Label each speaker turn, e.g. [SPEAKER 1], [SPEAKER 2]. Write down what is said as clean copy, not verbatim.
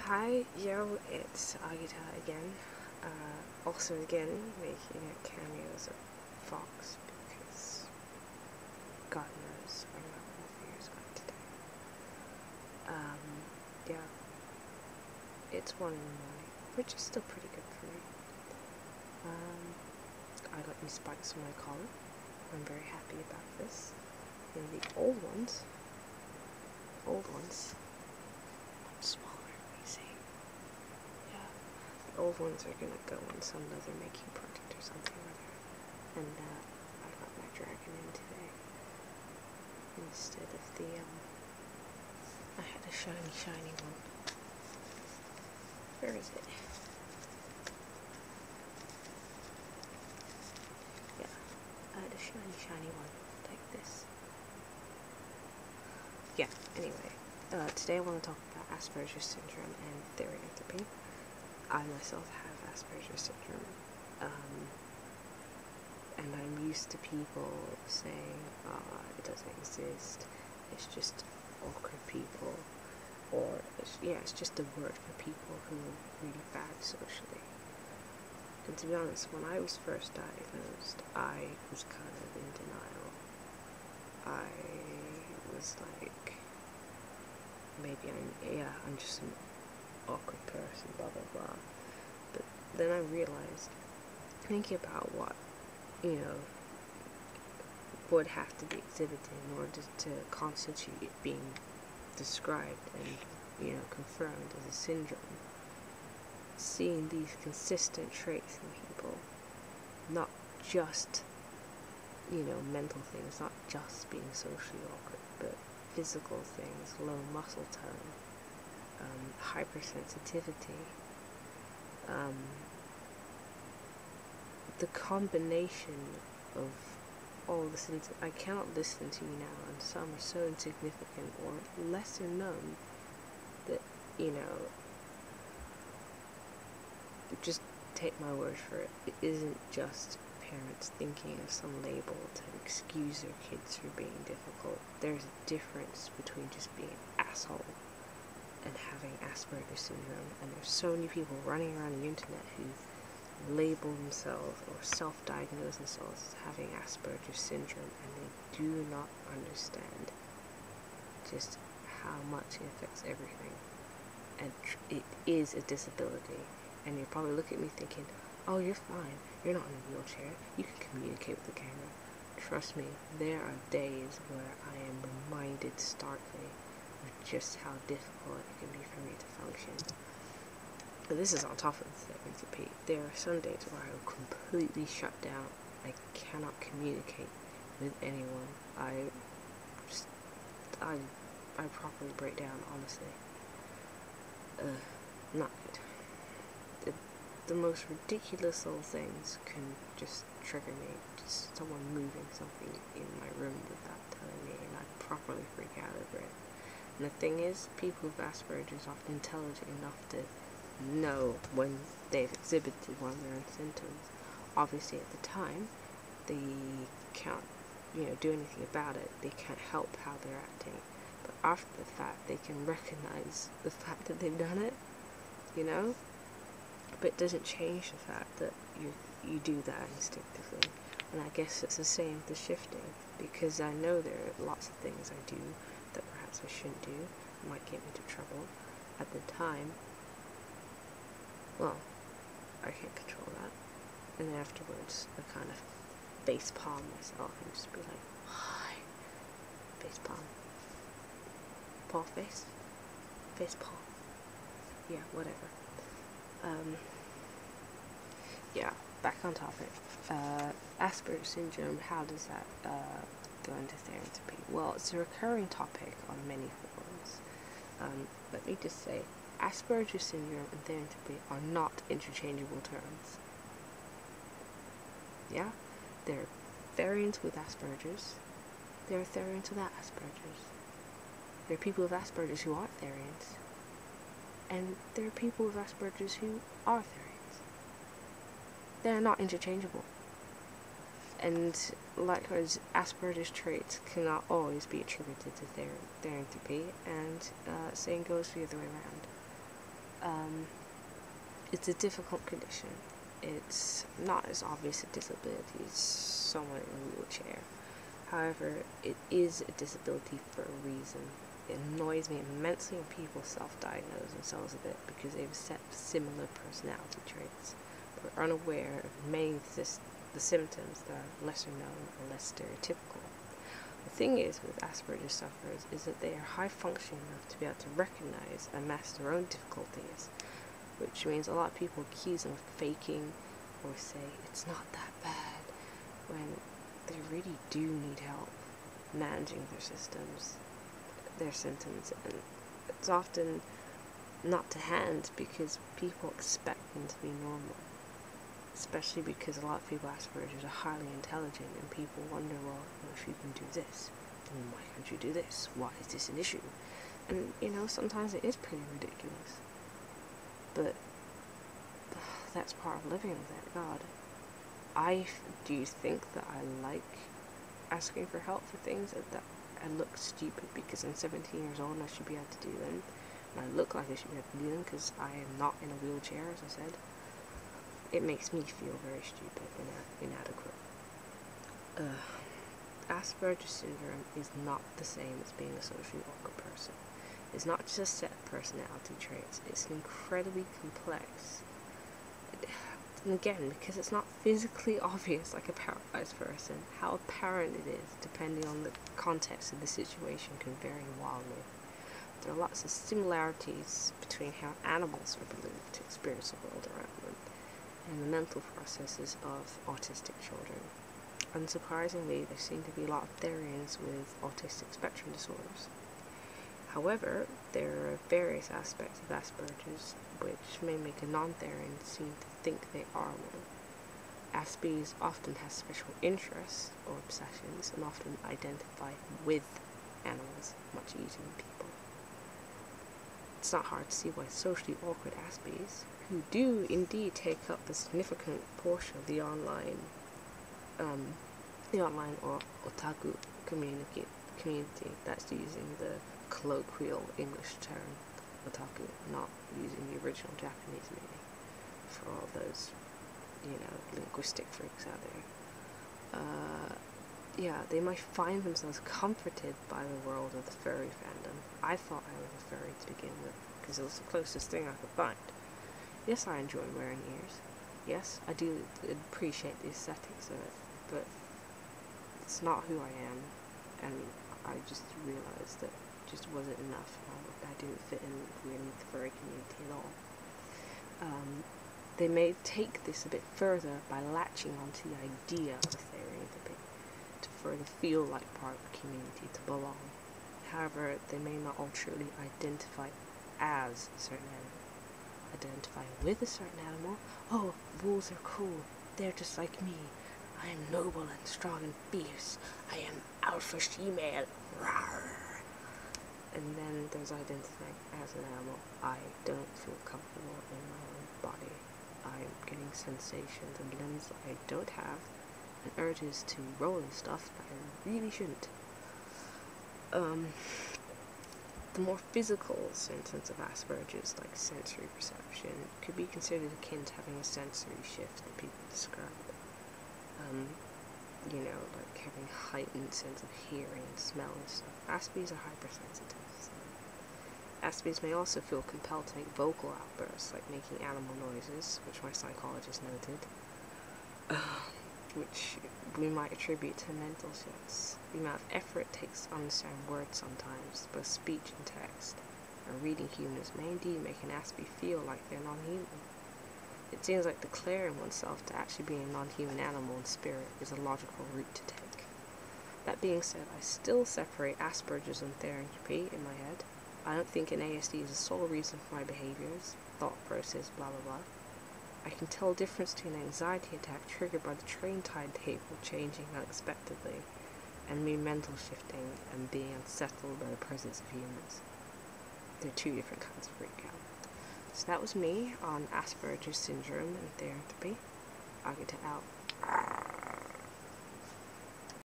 [SPEAKER 1] Hi, yo, it's Agita again. Also again, making a cameo as a fox because God knows I'm not going to figure this out today. Yeah, it's 1 in the morning, which is still pretty good for me. I got new spikes on my collar. I'm very happy about this. And the old ones, smaller, you see. Yeah, the old ones are gonna go on some leather making project or something or other. And I got my dragon in today instead of the I had a shiny one. Where is it? Yeah, I had a shiny one like this. Yeah, anyway, today I want to talk about Asperger's syndrome and Therianthropy. I myself have Asperger's syndrome, and I'm used to people saying, it doesn't exist, it's just awkward people, or it's just a word for people who are really bad socially. And to be honest, when I was first diagnosed, I was kind of in denial. I was like, maybe I'm just an awkward person, blah blah blah. But then I realized, thinking about what, would have to be exhibited in order to constitute it being described and, confirmed as a syndrome, seeing these consistent traits in people, not just, mental things, not just being socially awkward, but physical things, low muscle tone, hypersensitivity, the combination of all the things. I cannot listen to you now, and some are so insignificant or lesser known that, just take my word for it. It isn't just parents thinking of some label to excuse their kids for being difficult. There's a difference between just being an asshole and having Asperger's syndrome, and there's so many people running around the internet who label themselves or self-diagnose themselves as having Asperger's syndrome, and they do not understand just how much it affects everything. And it is a disability, and you're probably looking at me thinking, oh, you're fine, you're not in a wheelchair, you can communicate with the camera. Trust me, there are days where I am reminded starkly of just how difficult it can be for me to function. But this is on top of the Therianthropy. There are some days where I will completely shut down. I cannot communicate with anyone. I properly break down, honestly. Not good. The most ridiculous little things can just trigger me. Just someone moving something in my room without telling me, and I properly freak out over it. And the thing is, people with Asperger's are often intelligent enough to know when they've exhibited one of their own symptoms. Obviously, at the time, they can't, do anything about it. They can't help how they're acting. But after the fact, they can recognize the fact that they've done it, But it doesn't change the fact that you do that instinctively. And I guess it's the same with the shifting, because I know there are lots of things I do that perhaps I shouldn't do, might get me into trouble. At the time, well, I can't control that. And then afterwards, I kind of face palm myself and just be like, hi. Face palm. Paw face? Face palm. Yeah, whatever. Yeah, back on topic. Asperger's syndrome, how does that go into Therianthropy? Well, it's a recurring topic on many forums. Let me just say, Asperger's syndrome and Therianthropy are not interchangeable terms. Yeah? There are variants with Asperger's. There are Therians without Asperger's. There are people with Asperger's who aren't Therians. And there are people with Asperger's who are Therians. They're not interchangeable. And likewise, Asperger's traits cannot always be attributed to Therianthropy, and same goes the other way It's a difficult condition. It's not as obvious a disability as someone in a wheelchair. However, it is a disability for a reason. It annoys me immensely when people self-diagnose themselves with it because they've set similar personality traits, but are unaware of many of the symptoms that are lesser known or less stereotypical. The thing is with Asperger's sufferers is that they are high functioning enough to be able to recognize and mask their own difficulties, which means a lot of people accuse them of faking or say it's not that bad when they really do need help managing their symptoms, and it's often not to hand because people expect them to be normal, especially because a lot of people with Asperger's are highly intelligent, and people wonder, well, if you can do this, then why can't you do this? Why is this an issue? And, sometimes it is pretty ridiculous. But that's part of living with that God. I do think that I like asking for help for things that I look stupid because I'm 17 years old and I should be able to do them. And I look like I should be able to do them because I am not in a wheelchair, as I said. It makes me feel very stupid and inadequate. Asperger's syndrome is not the same as being a socially awkward person. It's not just a set of personality traits. It's incredibly complex. And again, because it's not physically obvious like a paralyzed person, how apparent it is, depending on the context of the situation, can vary wildly. There are lots of similarities between how animals are believed to experience the world around them and the mental processes of autistic children. Unsurprisingly, there seem to be a lot of Therians with autistic spectrum disorders. However, there are various aspects of Asperger's which may make a non-Therian seem to think they are one. Aspergers often has special interests or obsessions and often identify with animals much easier than people. It's not hard to see why socially awkward Aspergers, who do indeed take up a significant portion of the online or otaku community, that's using the colloquial English term otaku, not using the original Japanese meaning for all those, linguistic freaks out there. They might find themselves comforted by the world of the furry fandom. I thought I was a furry to begin with, because it was the closest thing I could find. Yes, I enjoy wearing ears. Yes, I do appreciate the aesthetics of it, but it's not who I am, and I just realized that it just wasn't enough. I didn't fit in really with the furry community at all. They may take this a bit further by latching onto the idea of Therianthropy to further feel like part of the community, to belong. However, they may not all truly identify as a certain animal. Identify with a certain animal. Oh, wolves are cool. They're just like me. I am noble and strong and fierce. I am alpha female. Rawr. And then there's identifying as an animal. I don't feel comfortable in my own body. I'm getting sensations and limbs that I don't have, and urges to roll and stuff that I really shouldn't. The more physical symptoms of Asperger's, like sensory perception, could be considered akin to having a sensory shift that people describe. Like having a heightened sense of hearing and smell and stuff. Aspergers are hypersensitive. So. Aspergers may also feel compelled to make vocal outbursts, like making animal noises, which my psychologist noted, which we might attribute to mental shifts. The amount of effort it takes to understand words sometimes, both speech and text, or reading humans may indeed make an Asperger feel like they're non-human. It seems like declaring oneself to actually be a non-human animal in spirit is a logical route to take. That being said, I still separate Asperger's and Therianthropy in my head. I don't think an ASD is the sole reason for my behaviors, thought process, blah blah blah. I can tell the difference between an anxiety attack triggered by the train timetable changing unexpectedly, and me mental shifting and being unsettled by the presence of humans. They're two different kinds of freak out. So that was me on Asperger's syndrome and Therianthropy. I'll get it out.